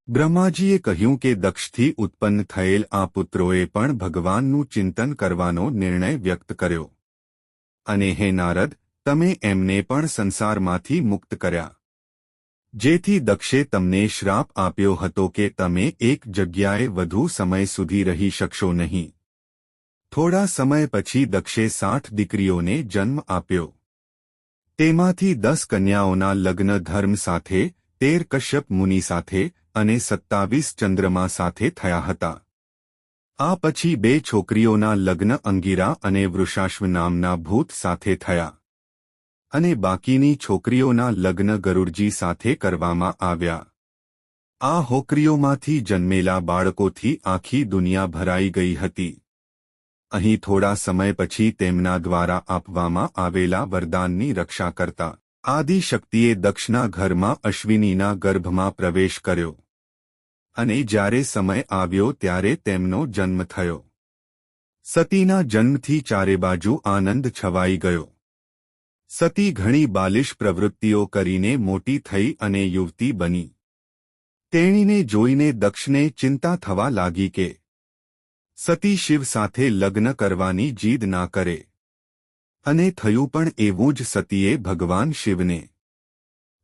બ્રહ્માજીએ કહ્યું કે દક્ષથી ઉત્પન્ન થયેલ આ પુત્રોએ પણ ભગવાનનું ચિંતન કરવાનો નિર્ણય વ્યક્ત કર્યો. અને હે નારદ, તમે એમને પણ સંસારમાંથી મુક્ત કર્યા. જેથી દક્ષે તમને શ્રાપ આપ્યો હતો કે તમે એક જગ્યાએ વધુ સમય સુધી રહી શકશો નહીં. થોડા સમય પછી દક્ષે 60 દીકરીઓને જન્મ આપ્યો. તેમાંથી 10 કન્યાઓના લગ્ન ધર્મ સાથે, 13 કશ્યપ મુનિ સાથે અને 27 ચંદ્રમા સાથે થયા હતા. આ પછી 2 છોકરીઓના લગ્ન અંગીરા અને વૃષાશ્વ નામના ભૂત સાથે થયા. અને બાકીની છોકરીઓના લગ્ન ગરુડજી સાથે કરવામાં આવ્યા. આ હોકરીઓમાંથી જન્મેલા બાળકોથી આખી દુનિયા ભરાઈ ગઈ હતી. અહીં થોડા સમય પછી તેમના દ્વારા આપવામાં આવેલા વરદાનની રક્ષા કરતા આદિશક્તિએ દક્ષના ઘરમાં અશ્વિનીના ગર્ભમાં પ્રવેશ કર્યો. અને જ્યારે સમય આવ્યો ત્યારે તેમનો જન્મ થયો. સતીના જન્મથી ચારે બાજુ આનંદ છવાઈ ગયો. સતી ઘણી બાલિશ પ્રવૃત્તિઓ કરીને મોટી થઈ અને યુવતી બની. તેણીને જોઈને દક્ષને ચિંતા થવા લાગી કે સતી શિવ સાથે લગ્ન કરવાની જીદ ના કરે. અને થયું પણ એવું જ. સતીએ ભગવાન શિવને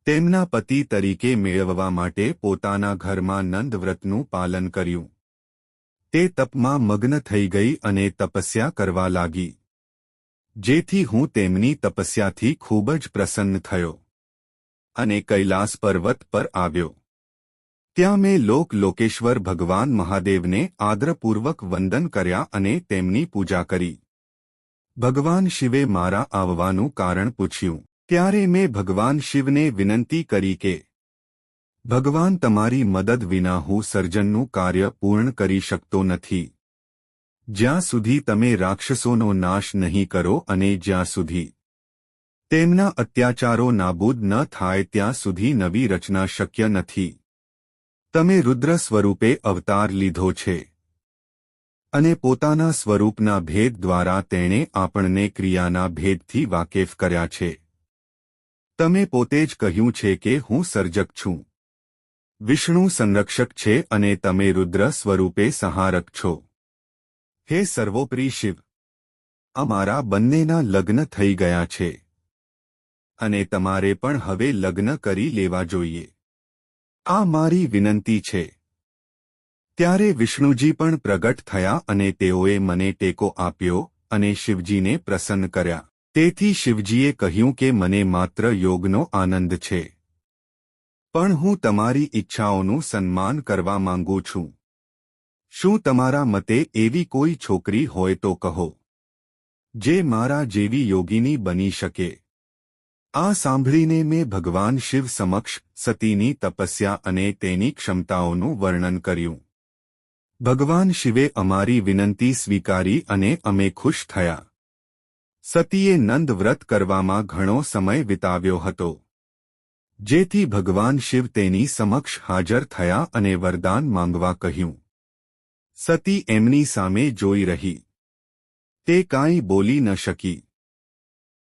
તેમના પતિ તરીકે મેળવવા માટે પોતાના ઘરમાં નંદવ્રતનું પાલન કર્યું. તે તપમાં મગ્ન થઈ ગઈ અને તપસ્યા કરવા લાગી. જેથી હું તેમની તપસ્યાથી ખૂબ જ પ્રસન્ન થયો અને કૈલાસ પર્વત પર આવ્યો. ત્યાં મેં લોકેશ્વર ભગવાન મહાદેવને આદરપૂર્વક વંદન કર્યા અને તેમની પૂજા કરી. ભગવાન શિવે મારા આવવાનું કારણ પૂછ્યું. ત્યારે મેં ભગવાન શિવને વિનંતી કરી કે ભગવાન, તમારી મદદ વિના હું સર્જનનું કાર્ય પૂર્ણ કરી શકતો નથી. જ્યાં સુધી તમે રાક્ષસોનો નાશ નહીં કરો અને જ્યાં સુધી તેમના અત્યાચારો નાબૂદ ન થાય ત્યાં સુધી નવી રચના શક્ય નથી. તમે રુદ્ર સ્વરૂપે અવતાર લીધો છે અને પોતાના સ્વરૂપના ભેદ દ્વારા તેણે આપણને ક્રિયાના ભેદથી વાકેફ કર્યા છે. તમે પોતે જ કહ્યું છે કે હું સર્જક છું. વિષ્ણુ સંરક્ષક છે અને તમે રુદ્ર સ્વરૂપે સંહારક છો. હે સર્વોપરી શિવ, અમારા બંનેના લગ્ન થઈ ગયા છે અને તમારે પણ હવે લગ્ન કરી લેવા જોઈએ. આ મારી વિનંતી છે. ત્યારે વિષ્ણુજી પણ પ્રગટ થયા અને તેઓએ મને ટેકો આપ્યો અને શિવજીને પ્રસન્ન કર્યા. તેથી શિવજીએ કહ્યું કે મને માત્ર યોગનો આનંદ છે, પણ હું તમારી ઈચ્છાઓનું સન્માન કરવા માંગુ છું. શું તમારા મતે એવી કોઈ છોકરી હોય તો કહો, જે મારા જેવી યોગિની બની શકે? આ સાંભળીને મેં ભગવાન શિવ સમક્ષ સતીની તપસ્યા અને તેની ક્ષમતાઓનું વર્ણન કર્યું. ભગવાન શિવે અમારી વિનંતી સ્વીકારી અને અમે ખુશ થયા. સતીએ નંદ વ્રત કરવામાં ઘણો સમય વિતાવ્યો હતો. જેથી ભગવાન શિવ તેની સમક્ષ હાજર થયા અને વરદાન માંગવા કહ્યું. સતી એમની સામે જોઈ રહી. તે કાંઈ બોલી ન શકી.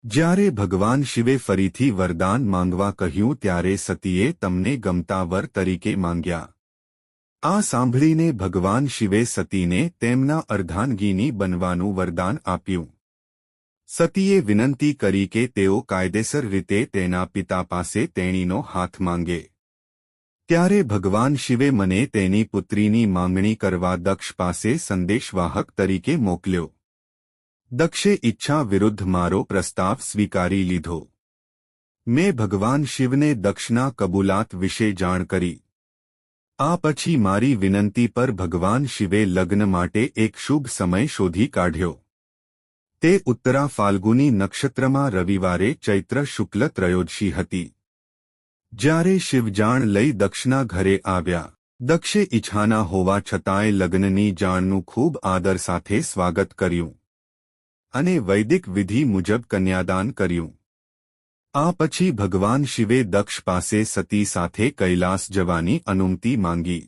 જ્યારે ભગવાન શિવે ફરીથી વરદાન માંગવા કહ્યું ત્યારે સતીએ તમને ગમતા વર તરીકે માંગ્યા. આ સાંભળીને ભગવાન શિવે સતીને તેમના અર્ધાંગિની બનવાનું વરદાન આપ્યું. સતીએ વિનંતી કરી કે તેઓ કાયદેસર રીતે તેના પિતા પાસે તેણીનો હાથ માંગે. ત્યારે ભગવાન શિવે મને તેની પુત્રીની માંગણી કરવા દક્ષ પાસે સંદેશવાહક તરીકે મોકલ્યો. દક્ષે ઈચ્છા વિરુદ્ધ મારો પ્રસ્તાવ સ્વીકારી લીધો. મેં ભગવાન શિવને દક્ષના કબૂલાત વિશે જાણ કરી. આ પછી મારી વિનંતી પર ભગવાન શિવે લગ્ન માટે એક શુભ સમય શોધી કાઢ્યો. તે ઉત્તરા ફાલ્ગુની નક્ષત્રમાં રવિવારે ચૈત્ર શુક્લ ત્રયોદશી હતી. જ્યારે શિવ જાણ લઈ દક્ષના ઘરે આવ્યા. દક્ષે ઈચ્છાના હોવા છતાંય લગ્નની જાણનું ખૂબ આદર સાથે સ્વાગત કર્યું અને વૈદિક વિધિ મુજબ કન્યાદાન કર્યું. આ પછી ભગવાન શિવે દક્ષ પાસે સતી સાથે કૈલાસ જવાની અનુમતિ માંગી.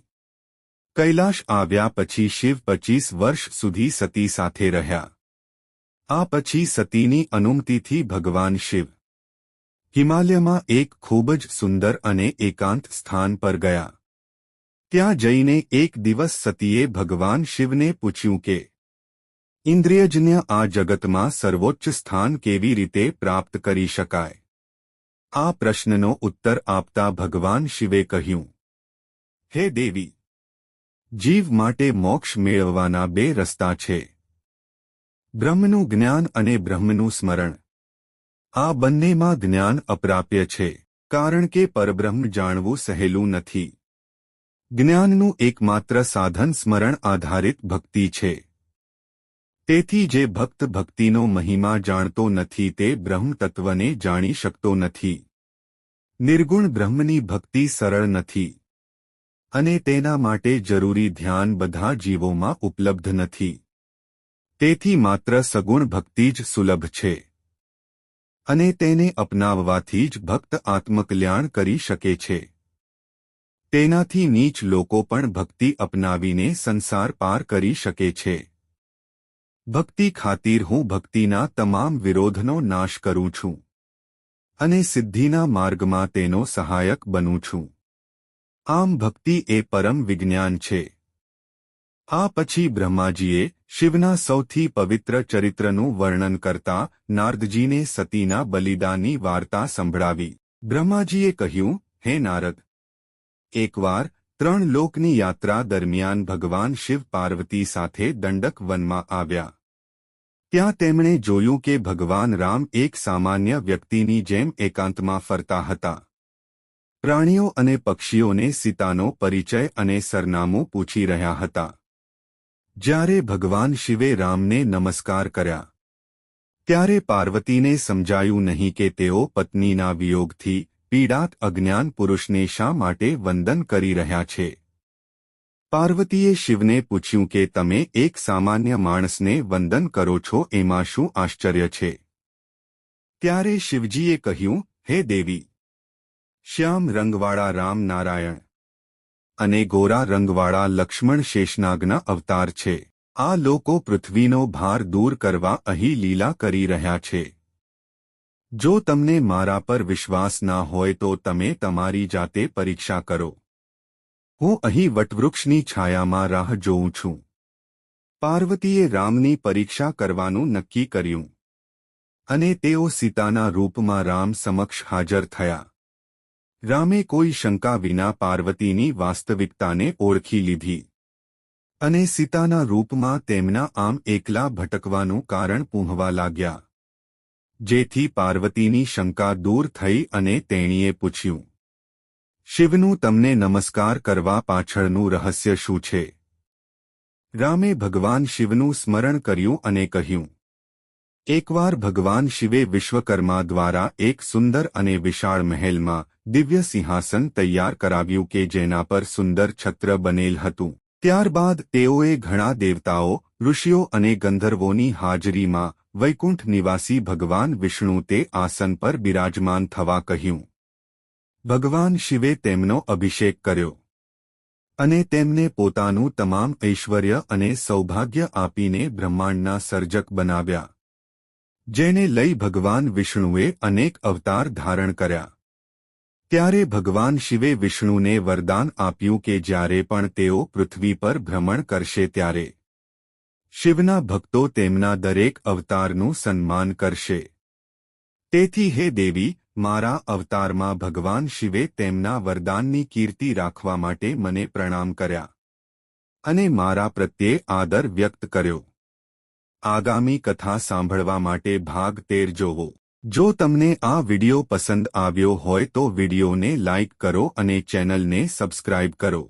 કૈલાશ આવ્યા પછી શિવ 25 વર્ષ સુધી સતી સાથે રહ્યા. આ પછી સતીની અનુમતિથી ભગવાન શિવ હિમાલયમાં એક ખૂબ જ સુંદર અને એકાંત સ્થાન પર ગયા. ત્યાં જઈને એક દિવસ સતીએ ભગવાન શિવને પૂછ્યું કે ઇન્દ્રિયજન્ય આ જગતમાં સર્વોચ્ચ સ્થાન કેવી રીતે પ્રાપ્ત કરી શકાય? આ પ્રશ્નનો ઉત્તર આપતા ભગવાન શિવે કહ્યું, હે દેવી, જીવ માટે મોક્ષ મેળવવાના બે રસ્તા છે, બ્રહ્મનું જ્ઞાન અને બ્રહ્મનું સ્મરણ. આ બંનેમાં જ્ઞાન અપ્રાપ્ય છે, કારણ કે પરબ્રહ્મ જાણવું સહેલું નથી. જ્ઞાનનું એકમાત્ર સાધન સ્મરણ આધારિત ભક્તિ છે. તેથી જે ભક્ત ભક્તિનો મહિમા જાણતો નથી તે બ્રહ્મ તત્વને જાણી શકતો નથી. નિર્ગુણ બ્રહ્મની ભક્તિ સરળ નથી, અને તેના માટે જરૂરી ધ્યાન બધા જીવોમાં ઉપલબ્ધ નથી. તેથી માત્ર સગુણ ભક્તિ જ સુલભ છે, અને તેને અપનાવવાથી જ ભક્ત આત્મકલ્યાણ કરી શકે છે. તેનાથી નીચ લોકો પણ ભક્તિ અપનાવીને સંસાર પાર કરી શકે છે. ભક્તિ ખાતીર હું ભક્તિના તમામ વિરોધનો નાશ કરું છું, અને સિદ્ધિના માર્ગમાં તેનો સહાયક બનું છું. આમ ભક્તિ એ પરમ વિજ્ઞાન છે. આ પછી બ્રહ્માજીએ શિવના સૌથી પવિત્ર ચરિત્રનું વર્ણન કરતા નારદજીને સતીના બલિદાનની વાર્તા સંભળાવી. બ્રહ્માજીએ કહ્યું, હે નારદ, એકવાર 3 લોકની યાત્રા દરમિયાન ભગવાન શિવ પાર્વતી સાથે દંડક વનમાં આવ્યા. ત્યાં તેમણે જોયું કે ભગવાન રામ એક સામાન્ય વ્યક્તિની જેમ એકાંતમાં ફરતા હતા. પ્રાણીઓ અને પક્ષીઓને સીતાનો પરિચય અને સરનામું પૂછી રહ્યા હતા. જ્યારે ભગવાન શિવે રામને નમસ્કાર કર્યા, ત્યારે પાર્વતીને સમજાયું નહીં કે તેઓ પત્નીના વિયોગથી પીડાત અજ્ઞાન પુરુષને શા માટે વંદન કરી રહ્યા છે. પાર્વતીએ શિવને પૂછ્યું કે તમે એક સામાન્ય માણસને વંદન કરો છો એમાં શું આશ્ચર્ય છે? ત્યારે શિવજીએ કહ્યું, હે દેવી, શ્યામ રંગવાળા રામ નારાયણ અને ગોરા રંગવાળા લક્ષ્મણ શેષનાગના અવતાર છે. આ લોકો પૃથ્વીનો ભાર દૂર કરવા અહીં લીલા કરી રહ્યા છે. જો તમને મારા પર વિશ્વાસ ના હોય તો તમે તમારી જાતે પરીક્ષા કરો. હું અહીં વટવૃક્ષની છાયામાં રાહ જોઉં છું. પાર્વતીએ રામની પરીક્ષા કરવાનું નક્કી કર્યું, અને તેઓ સીતાના રૂપમાં રામ સમક્ષ હાજર થયા. રામે કોઈ શંકા વિના પાર્વતીની વાસ્તવિકતાને ઓળખી લીધી, અને સીતાના રૂપમાં તેમના આમ એકલા ભટકવાનું કારણ પૂછવા લાગ્યા. જેથી પાર્વતીની શંકા દૂર થઈ અને તેણીએ પૂછ્યું, શિવનું તમને નમસ્કાર કરવા પાછળનું રહસ્ય શું છે? રામે ભગવાન શિવનું સ્મરણ કર્યું અને કહ્યું, એકવાર ભગવાન શિવે વિશ્વકર્મા દ્વારા એક સુંદર અને વિશાળ મહેલમાં દિવ્ય સિંહાસન તૈયાર કરાવ્યું કે જેના પર સુંદર છત્ર બનેલ હતું. ત્યારબાદ તેઓએ ઘણા દેવતાઓ, ઋષિઓ અને ગંધર્વોની હાજરીમાં વૈકુંઠ નિવાસી ભગવાન વિષ્ણુ તે આસન પર બિરાજમાન થવા કહ્યું. ભગવાન શિવે તેમનો અભિષેક કર્યો, અને તેમને પોતાનું તમામ ઐશ્વર્ય અને સૌભાગ્ય આપીને બ્રહ્માંડના સર્જક બનાવ્યા. જેને લઈ ભગવાન વિષ્ણુએ અનેક અવતાર ધારણ કર્યા. ત્યારે ભગવાન શિવે વિષ્ણુને વરદાન આપ્યું કે જ્યારે પણ તેઓ પૃથ્વી પર ભ્રમણ કરશે ત્યારે શિવના ભક્તો તેમના દરેક અવતારનું સન્માન કરશે. તેથી હે દેવી, મારા અવતારમાં ભગવાન શિવે તેમના વરદાનની કીર્તિ રાખવા માટે મને પ્રણામ કર્યા, અને મારા પ્રત્યે આદર વ્યક્ત કર્યો. આગામી કથા સાંભળવા માટે ભાગ 13 જોવો. જો તમને આ વિડિયો પસંદ આવ્યો હોય તો વિડિયોને લાઇક કરો અને ચેનલને સબસ્ક્રાઇબ કરો.